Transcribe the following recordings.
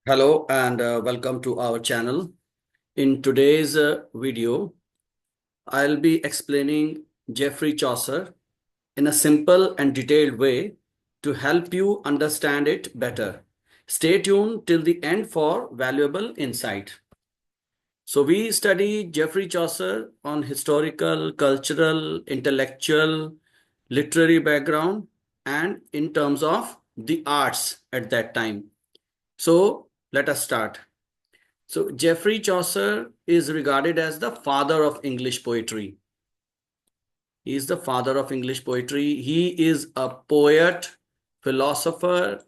Hello and welcome to our channel. In today's video, I'll be explaining Geoffrey Chaucer in a simple and detailed way to help you understand it better. Stay tuned till the end for valuable insight. So we study Geoffrey Chaucer on historical, cultural, intellectual, literary background and in terms of the arts at that time. So let us start. So Geoffrey Chaucer is regarded as the father of English poetry. He is the father of English poetry. He is a poet, philosopher,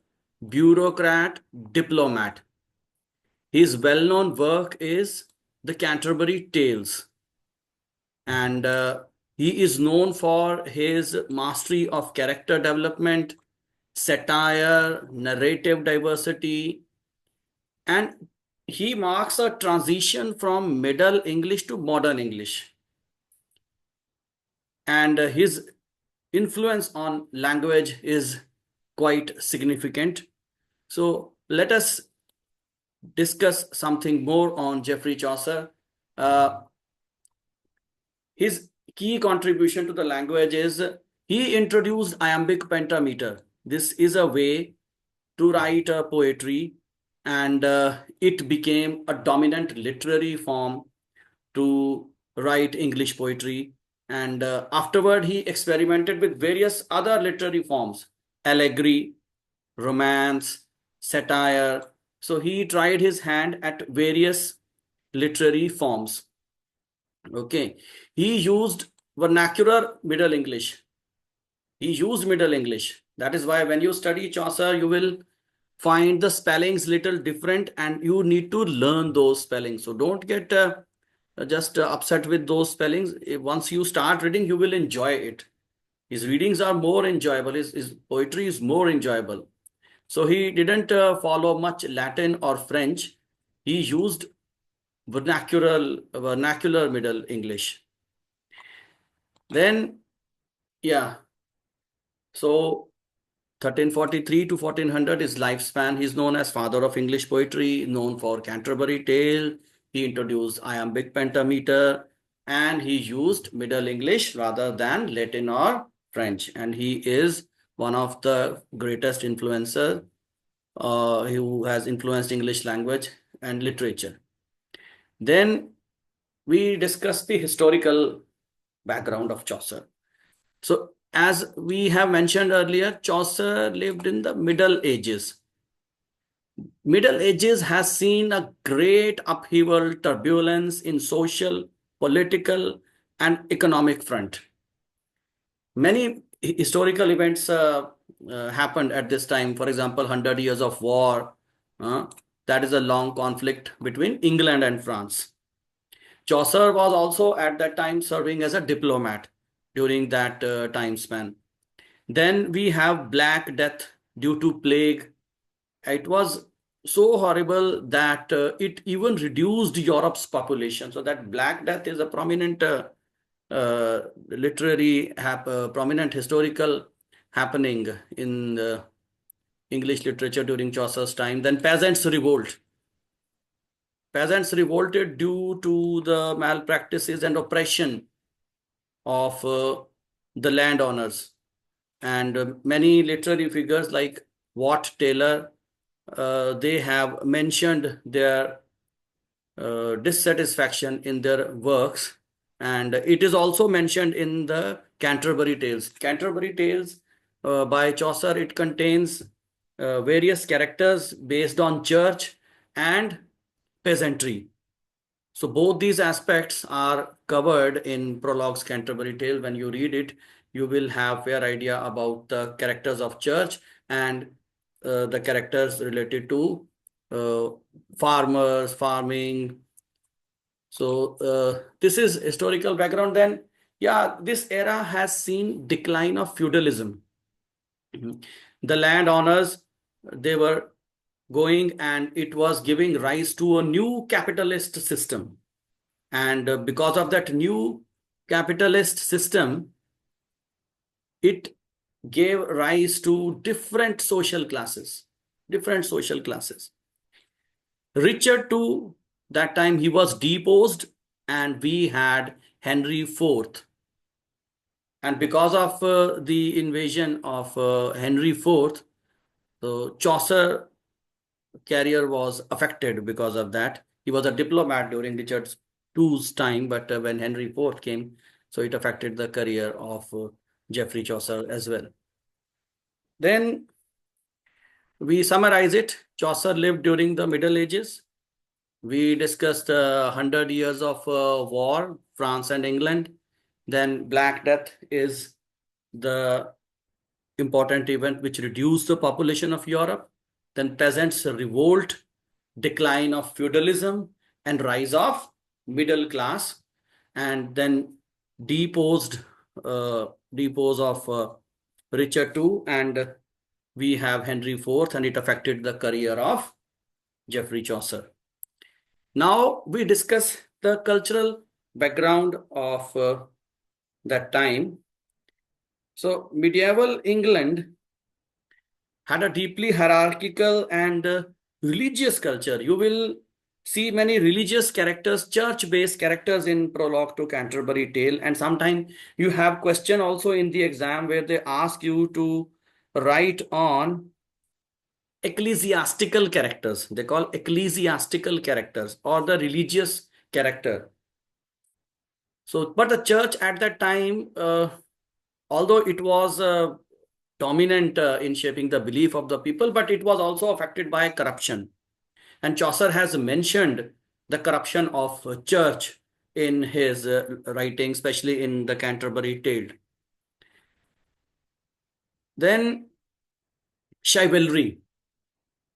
bureaucrat, diplomat. His well-known work is the Canterbury Tales. And he is known for his mastery of character development, satire, narrative diversity, and he marks a transition from Middle English to Modern English. And his influence on language is quite significant. So let us discuss something more on Geoffrey Chaucer. His key contribution to the language is he introduced iambic pentameter. This is a way to write poetry, and it became a dominant literary form to write English poetry. And afterward, he experimented with various other literary forms, allegory, romance, satire. So he tried his hand at various literary forms. Okay. He used vernacular Middle English. He used Middle English. That is why when you study Chaucer, you will find the spellings little different and you need to learn those spellings. So don't get just upset with those spellings. Once you start reading, you will enjoy it. His readings are more enjoyable. His poetry is more enjoyable. So he didn't follow much Latin or French. He used vernacular Middle English. Then, yeah. So 1343 to 1400 is lifespan. He's known as father of English poetry, known for Canterbury Tale. He introduced iambic pentameter and he used Middle English rather than Latin or French. And he is one of the greatest influencers who has influenced English language and literature. Then we discuss the historical background of Chaucer. So as we have mentioned earlier, Chaucer lived in the Middle Ages. Middle Ages has seen a great upheaval, turbulence in social, political, and economic front. Many historical events happened at this time. For example, 100 Years of War. That is a long conflict between England and France. Chaucer was also at that time serving as a diplomat during that time span. Then we have Black Death due to plague. It was so horrible that it even reduced Europe's population. So that Black Death is a prominent prominent historical happening in English literature during Chaucer's time. Then Peasants' Revolt. Peasants revolted due to the malpractices and oppression of the landowners. And many literary figures like Wat Taylor, they have mentioned their dissatisfaction in their works. And it is also mentioned in the Canterbury Tales. Canterbury Tales by Chaucer, it contains various characters based on church and peasantry. So both these aspects are covered in Prologue's Canterbury Tale. When you read it, you will have fair idea about the characters of church and the characters related to farmers, farming. So this is historical background. Then, yeah, this era has seen decline of feudalism. The landowners, they were going and it was giving rise to a new capitalist system. And because of that new capitalist system, it gave rise to different social classes, different social classes. Richard II, that time he was deposed, and we had Henry IV. And because of the invasion of Henry IV, so Chaucer career was affected because of that. He was a diplomat during Richard II's time, but when Henry IV came, so it affected the career of Geoffrey Chaucer as well. Then we summarize it. Chaucer lived during the Middle Ages. We discussed 100 years of war, France and England. Then Black Death is the important event which reduced the population of Europe. Then peasants' revolt, decline of feudalism, and rise of middle class. And then deposed, depose of Richard II, and we have Henry IV, and it affected the career of Geoffrey Chaucer. Now we discuss the cultural background of that time. So medieval England had a deeply hierarchical and religious culture. You will see many religious characters, church-based characters in Prologue to Canterbury Tale. And sometimes you have question also in the exam where they ask you to write on ecclesiastical characters. They call ecclesiastical characters or the religious character. So, but the church at that time, although it was dominant in shaping the belief of the people, but it was also affected by corruption. And Chaucer has mentioned the corruption of church in his writing, especially in the Canterbury Tale. Then chivalry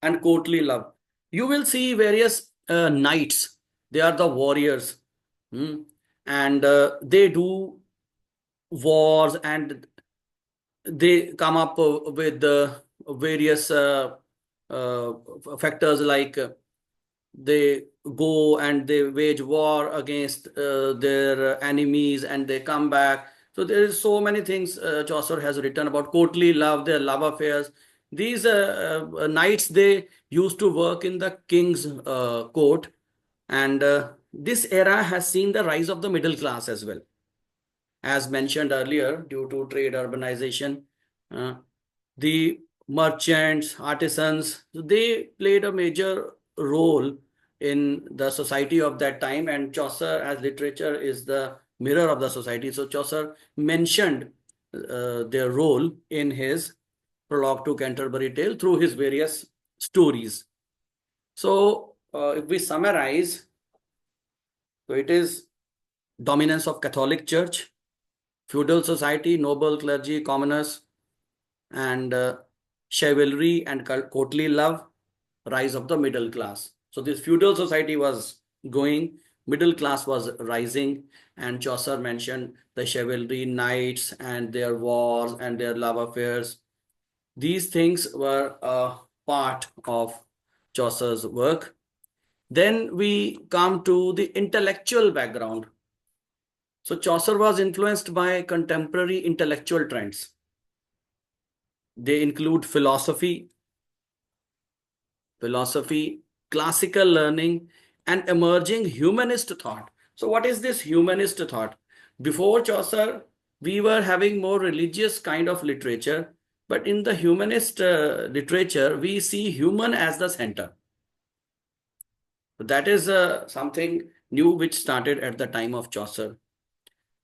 and courtly love. You will see various knights. They are the warriors. And they do wars, and they come up with various uh, factors like they go and they wage war against their enemies, and they come back. So there is so many things Chaucer has written about courtly love, their love affairs. These knights, they used to work in the king's court, and this era has seen the rise of the middle class as well. As mentioned earlier, due to trade urbanization, uh, the merchants, artisans, they played a major role in the society of that time. And Chaucer, as literature, is the mirror of the society. So Chaucer mentioned their role in his Prologue to Canterbury Tale through his various stories. So if we summarize, so it is dominance of Catholic Church, feudal society, noble clergy, commoners, and chivalry and courtly love, rise of the middle class. So this feudal society was going, middle class was rising, and Chaucer mentioned the chivalry, knights and their wars and their love affairs. These things were a part of Chaucer's work. Then we come to the intellectual background. So Chaucer was influenced by contemporary intellectual trends. They include philosophy, classical learning, and emerging humanist thought. So what is this humanist thought? Before Chaucer, we were having more religious kind of literature, but in the humanist literature, we see human as the center. That is something new which started at the time of Chaucer.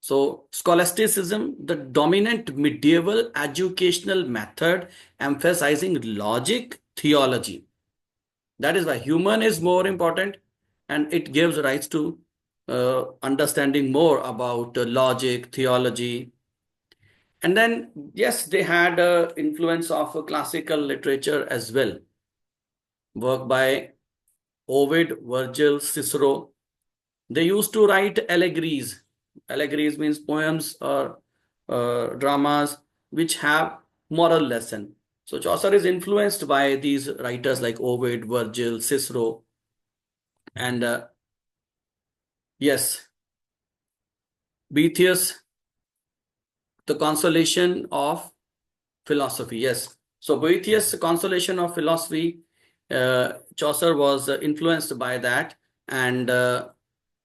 So scholasticism, the dominant medieval educational method emphasizing logic, theology. That is why human is more important, and it gives rise to understanding more about logic, theology. And then, yes, they had influence of classical literature as well. Work by Ovid, Virgil, Cicero. They used to write allegories. Allegories means poems or dramas which have moral lesson. So Chaucer is influenced by these writers like Ovid, Virgil, Cicero, and yes, Boethius, the consolation of philosophy. Yes. So Boethius' consolation of philosophy Chaucer was influenced by that. And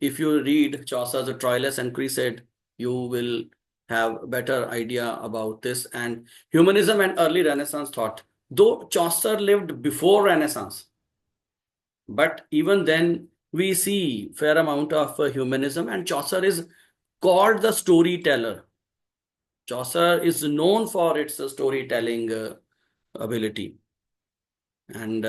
if you read Chaucer's Troilus and Cresside, you will have a better idea about this. And humanism and early Renaissance thought. Though Chaucer lived before Renaissance, but even then we see fair amount of humanism, and Chaucer is called the storyteller. Chaucer is known for its storytelling ability. And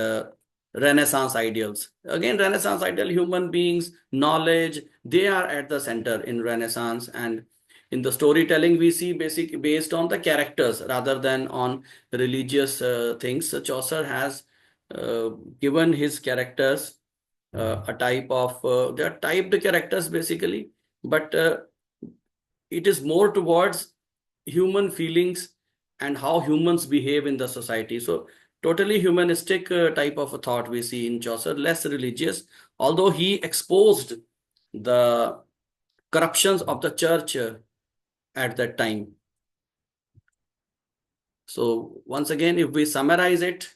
Renaissance ideals. Again, Renaissance ideal, human beings, knowledge, they are at the center in Renaissance. And in the storytelling, we see based on the characters rather than on religious things. So Chaucer has uh, given his characters a type of, they are typed characters basically, but it is more towards human feelings and how humans behave in the society. So totally humanistic type of a thought we see in Chaucer, less religious, although he exposed the corruptions of the church at that time. So once again, if we summarize it,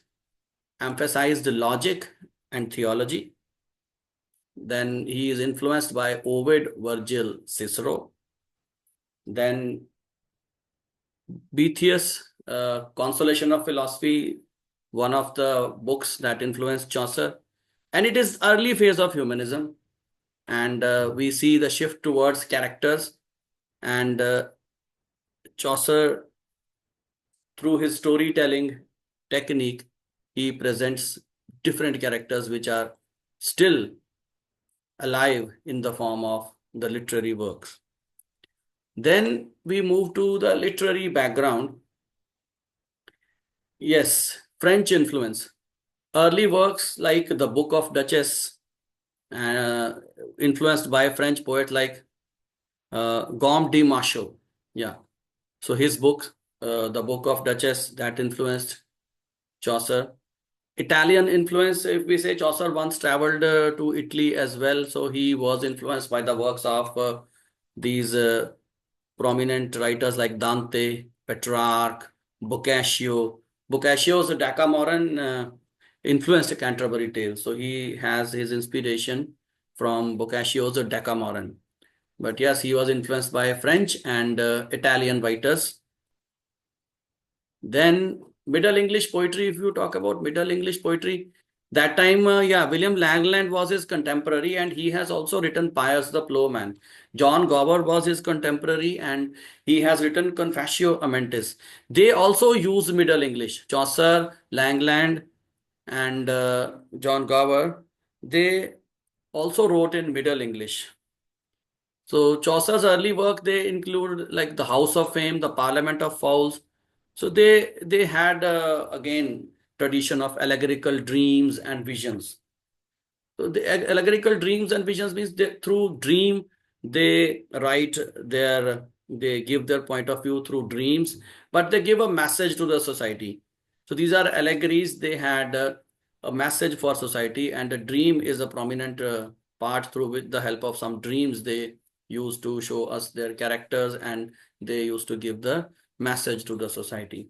emphasized logic and theology, then he is influenced by Ovid, Virgil, Cicero. Then Boethius, Consolation of Philosophy, one of the books that influenced Chaucer. And it is early phase of humanism. And we see the shift towards characters. And Chaucer, through his storytelling technique, he presents different characters which are still alive in the form of the literary works. Then we move to the literary background. Yes, French influence. Early works like the Book of Duchess, uh, influenced by a French poet like Gaume de Machaut. Yeah. So his book, the Book of Duchess, that influenced Chaucer. Italian influence, if we say Chaucer once traveled to Italy as well, so he was influenced by the works of these prominent writers like Dante, Petrarch, Boccaccio. Boccaccio's Decameron influenced Canterbury Tales. So he has his inspiration from Boccaccio's Decameron. But yes, he was influenced by French and Italian writers. Then Middle English poetry, if you talk about Middle English poetry, that time, yeah, William Langland was his contemporary and he has also written Pius the Plowman. John Gower was his contemporary and he has written Confessio Amentis. They also use Middle English. Chaucer, Langland, and John Gower, they also wrote in Middle English. So Chaucer's early work, they include like the House of Fame, the Parliament of Fowls. So they had again tradition of allegorical dreams and visions. So the allegorical dreams and visions means through dream they write they give their point of view through dreams, but they give a message to the society. So these are allegories. They had a message for society, and a dream is a prominent part through with the help of some dreams they used to show us their characters, and they used to give the message to the society.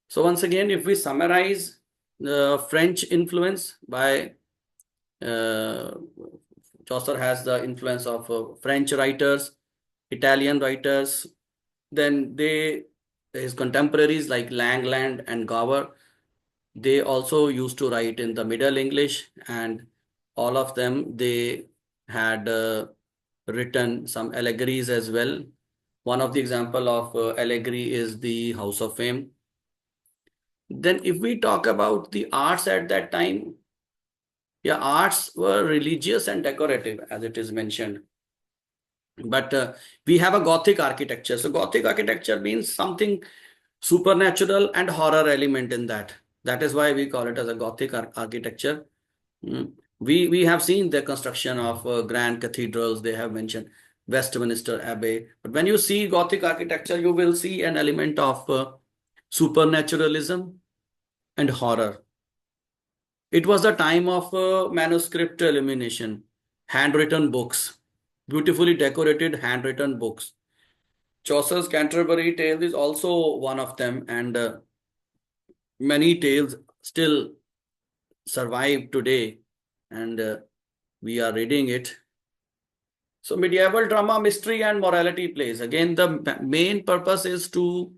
So once again, if we summarize the French influence by uh, Chaucer has the influence of French writers, Italian writers, then his contemporaries like Langland and Gower, they also used to write in the Middle English, and all of them, they had written some allegories as well. One of the example of allegory is the House of Fame. Then if we talk about the arts at that time, yeah, arts were religious and decorative, as it is mentioned. But we have a Gothic architecture. So Gothic architecture means something supernatural and horror element in that. That is why we call it as a Gothic architecture. Mm. We have seen the construction of grand cathedrals. They have mentioned Westminster Abbey. But when you see Gothic architecture, you will see an element of supernaturalism and horror. It was the time of manuscript illumination, handwritten books, beautifully decorated handwritten books. Chaucer's Canterbury Tales is also one of them, and many tales still survive today, and we are reading it. So medieval drama, mystery and morality plays. Again, the main purpose is to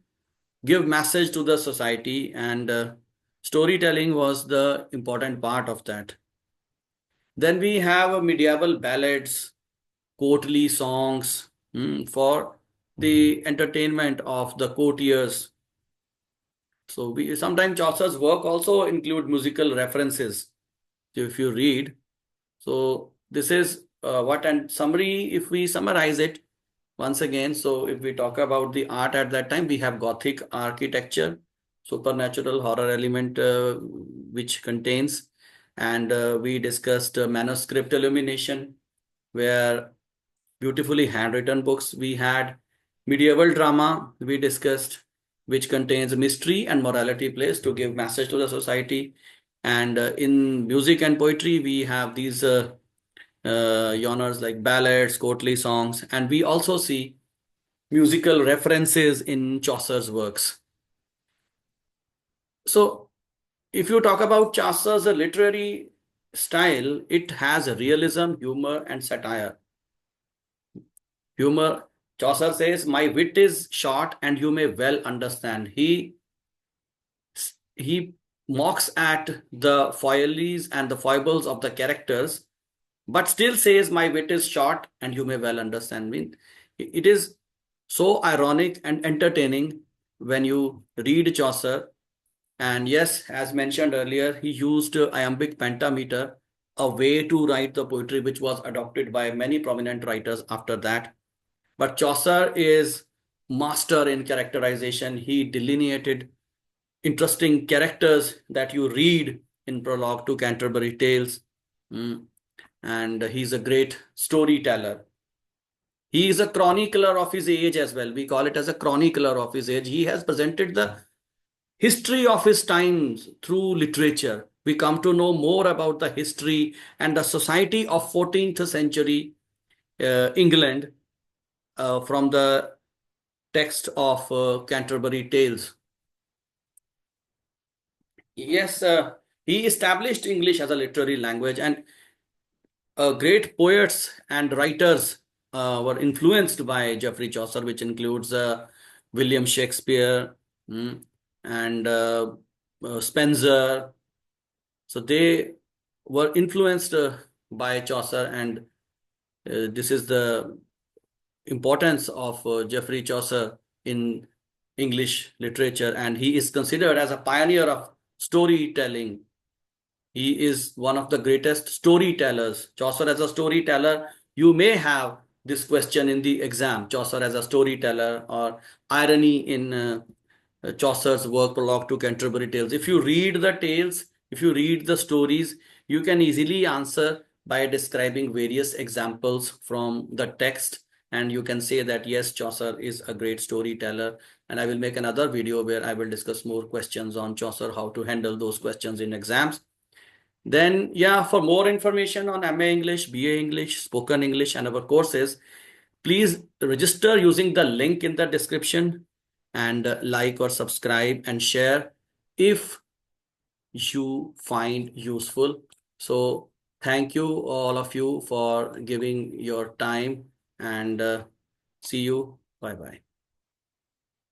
give message to the society, and storytelling was the important part of that. Then we have medieval ballads, courtly songs, for the entertainment of the courtiers. So we sometimes Chaucer's work also include musical references. So if you read, so this is what, and summary, if we summarize it once again. So if we talk about the art at that time, we have Gothic architecture, supernatural horror element which contains, and we discussed manuscript illumination, where beautifully handwritten books. We had medieval drama, we discussed, which contains mystery and morality plays to give message to the society. And in music and poetry, we have these genres like ballads, courtly songs, and we also see musical references in Chaucer's works. So if you talk about Chaucer's literary style, it has realism, humor, and satire. Humor, Chaucer says, "My wit is short and you may well understand." He mocks at the follies and the foibles of the characters, but still says, "My wit is short and you may well understand." I mean, it is so ironic and entertaining when you read Chaucer. And yes, as mentioned earlier, he used iambic pentameter, a way to write the poetry which was adopted by many prominent writers after that. But Chaucer is master in characterization. He delineated interesting characters that you read in Prologue to Canterbury Tales. Mm. And he's a great storyteller. He is a chronicler of his age as well. We call it as a chronicler of his age. He has presented the history of his times through literature. We come to know more about the history and the society of 14th century England from the text of Canterbury Tales. Yes, he established English as a literary language, and great poets and writers were influenced by Geoffrey Chaucer, which includes William Shakespeare, mm, and Spenser. So they were influenced by Chaucer, and this is the importance of Geoffrey Chaucer in English literature, and he is considered as a pioneer of storytelling. He is one of the greatest storytellers. Chaucer as a storyteller, you may have this question in the exam. Chaucer as a storyteller, or irony in Chaucer's work Prologue to Canterbury Tales. If you read the tales, if you read the stories, you can easily answer by describing various examples from the text, and you can say that yes, Chaucer is a great storyteller. And I will make another video where I will discuss more questions on Chaucer, how to handle those questions in exams. Then, yeah, for more information on MA English, BA English, Spoken English, and our courses, please register using the link in the description, and like or subscribe and share if you find useful. So thank you all of you for giving your time, and see you. Bye bye.